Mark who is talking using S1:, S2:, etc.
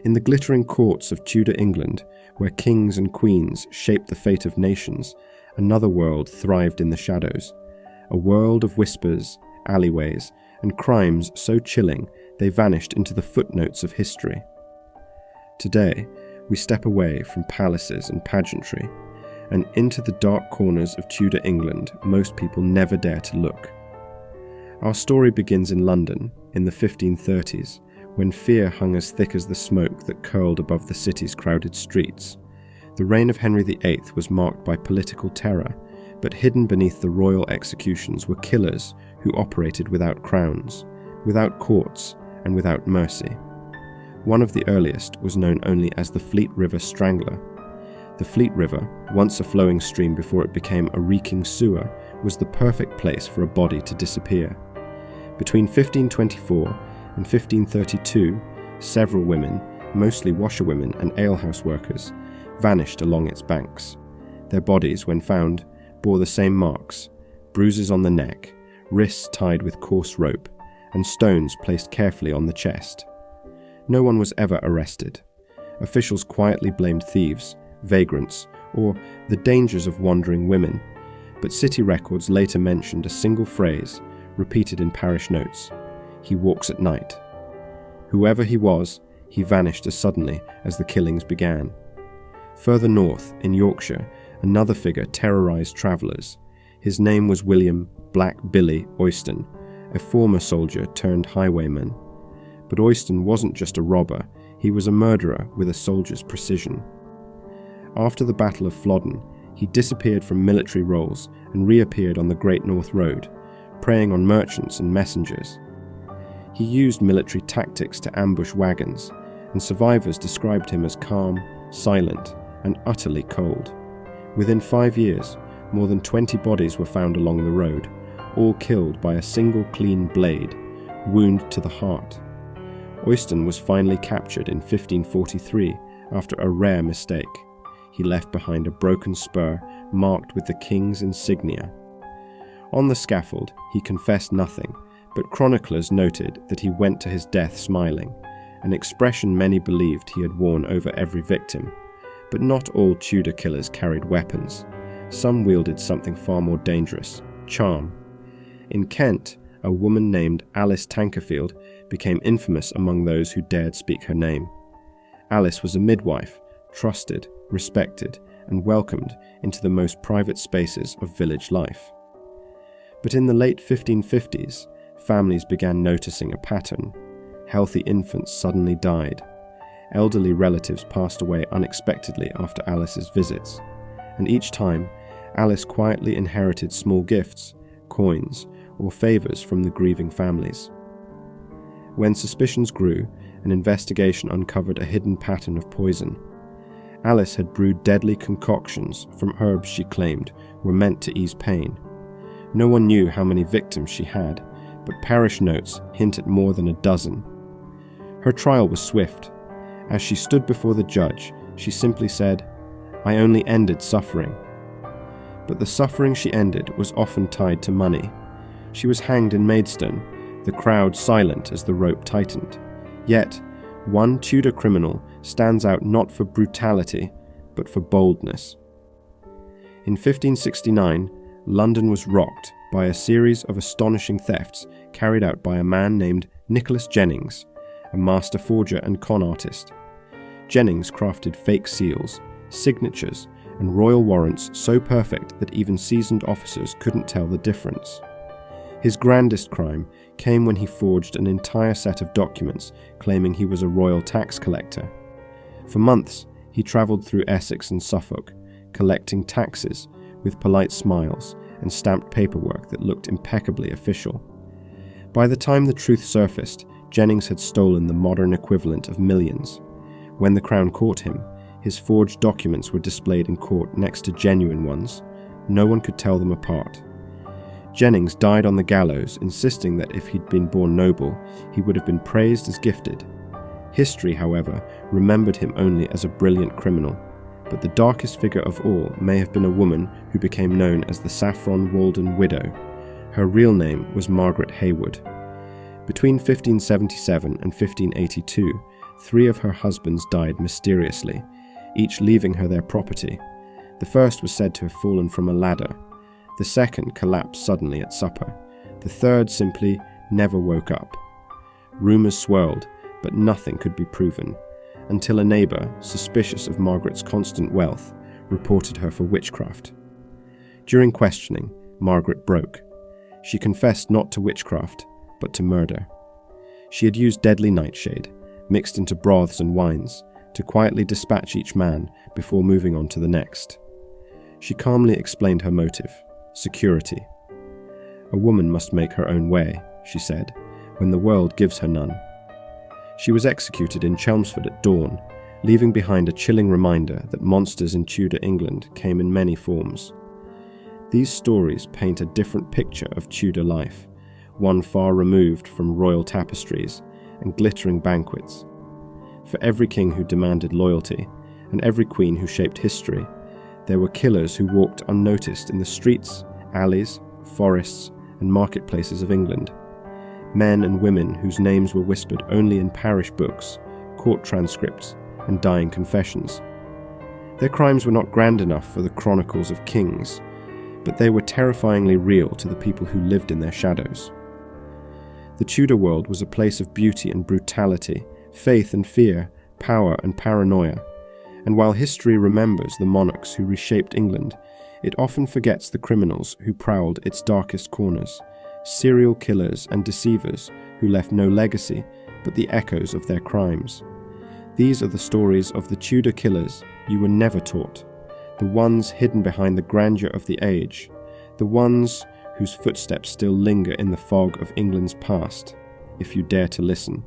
S1: In the glittering courts of Tudor England, where kings and queens shaped the fate of nations, another world thrived in the shadows. A world of whispers, alleyways, and crimes so chilling they vanished into the footnotes of history. Today, we step away from palaces and pageantry, and into the dark corners of Tudor England most people never dare to look. Our story begins in London, in the 1530s, when fear hung as thick as the smoke that curled above the city's crowded streets. The reign of Henry VIII was marked by political terror, but hidden beneath the royal executions were killers who operated without crowns, without courts, and without mercy. One of the earliest was known only as the Fleet River Strangler. The Fleet River, once a flowing stream before it became a reeking sewer, was the perfect place for a body to disappear. Between 1524 and 1532, several women, mostly washerwomen and alehouse workers, vanished along its banks. Their bodies, when found, bore the same marks: bruises on the neck, wrists tied with coarse rope, and stones placed carefully on the chest. No one was ever arrested. Officials quietly blamed thieves, vagrants, or the dangers of wandering women, but city records later mentioned a single phrase, repeated in parish notes: "He walks at night." Whoever he was, he vanished as suddenly as the killings began. Further north, in Yorkshire, another figure terrorized travellers. His name was William Black Billy Oyston, a former soldier turned highwayman. But Oyston wasn't just a robber, he was a murderer with a soldier's precision. After the Battle of Flodden, he disappeared from military roles and reappeared on the Great North Road, preying on merchants and messengers. He used military tactics to ambush wagons, and survivors described him as calm, silent, and utterly cold. Within 5 years, more than 20 bodies were found along the road, all killed by a single clean blade, wound to the heart. Oyston was finally captured in 1543 after a rare mistake. He left behind a broken spur marked with the king's insignia. On the scaffold, he confessed nothing, but chroniclers noted that he went to his death smiling, an expression many believed he had worn over every victim. But not all Tudor killers carried weapons. Some wielded something far more dangerous: charm. In Kent, a woman named Alice Tankerfield became infamous among those who dared speak her name. Alice was a midwife, trusted, respected, and welcomed into the most private spaces of village life. But in the late 1550s, families began noticing a pattern. Healthy infants suddenly died. Elderly relatives passed away unexpectedly after Alice's visits, and each time, Alice quietly inherited small gifts, coins, or favours from the grieving families. When suspicions grew, an investigation uncovered a hidden pattern of poison. Alice had brewed deadly concoctions from herbs she claimed were meant to ease pain. No one knew how many victims she had, but parish notes hint at more than a dozen. Her trial was swift. As she stood before the judge, she simply said, "I only ended suffering." But the suffering she ended was often tied to money. She was hanged in Maidstone, the crowd silent as the rope tightened. Yet, one Tudor criminal stands out not for brutality, but for boldness. In 1569, London was rocked by a series of astonishing thefts carried out by a man named Nicholas Jennings, a master forger and con artist. Jennings crafted fake seals, signatures, and royal warrants so perfect that even seasoned officers couldn't tell the difference. His grandest crime came when he forged an entire set of documents claiming he was a royal tax collector. For months, he travelled through Essex and Suffolk, collecting taxes with polite smiles and stamped paperwork that looked impeccably official. By the time the truth surfaced, Jennings had stolen the modern equivalent of millions. When the Crown caught him, his forged documents were displayed in court next to genuine ones. No one could tell them apart. Jennings died on the gallows, insisting that if he'd been born noble, he would have been praised as gifted. History, however, remembered him only as a brilliant criminal, but the darkest figure of all may have been a woman who became known as the Saffron Walden Widow. Her real name was Margaret Heywood. Between 1577 and 1582, 3 of her husbands died mysteriously, each leaving her their property. The first was said to have fallen from a ladder. The second collapsed suddenly at supper. The third simply never woke up. Rumours swirled, but nothing could be proven, until a neighbour, suspicious of Margaret's constant wealth, reported her for witchcraft. During questioning, Margaret broke. She confessed not to witchcraft, but to murder. She had used deadly nightshade, mixed into broths and wines, to quietly dispatch each man before moving on to the next. She calmly explained her motive: security. A woman must make her own way, she said, when the world gives her none. She was executed in Chelmsford at dawn, leaving behind a chilling reminder that monsters in Tudor England came in many forms. These stories paint a different picture of Tudor life, one far removed from royal tapestries and glittering banquets. For every king who demanded loyalty, and every queen who shaped history, there were killers who walked unnoticed in the streets, alleys, forests, and marketplaces of England. Men and women whose names were whispered only in parish books, court transcripts, and dying confessions. Their crimes were not grand enough for the chronicles of kings, but they were terrifyingly real to the people who lived in their shadows. The Tudor world was a place of beauty and brutality, faith and fear, power and paranoia, and while history remembers the monarchs who reshaped England, it often forgets the criminals who prowled its darkest corners, serial killers and deceivers who left no legacy but the echoes of their crimes. These are the stories of the Tudor killers you were never taught, the ones hidden behind the grandeur of the age, the ones whose footsteps still linger in the fog of England's past, if you dare to listen.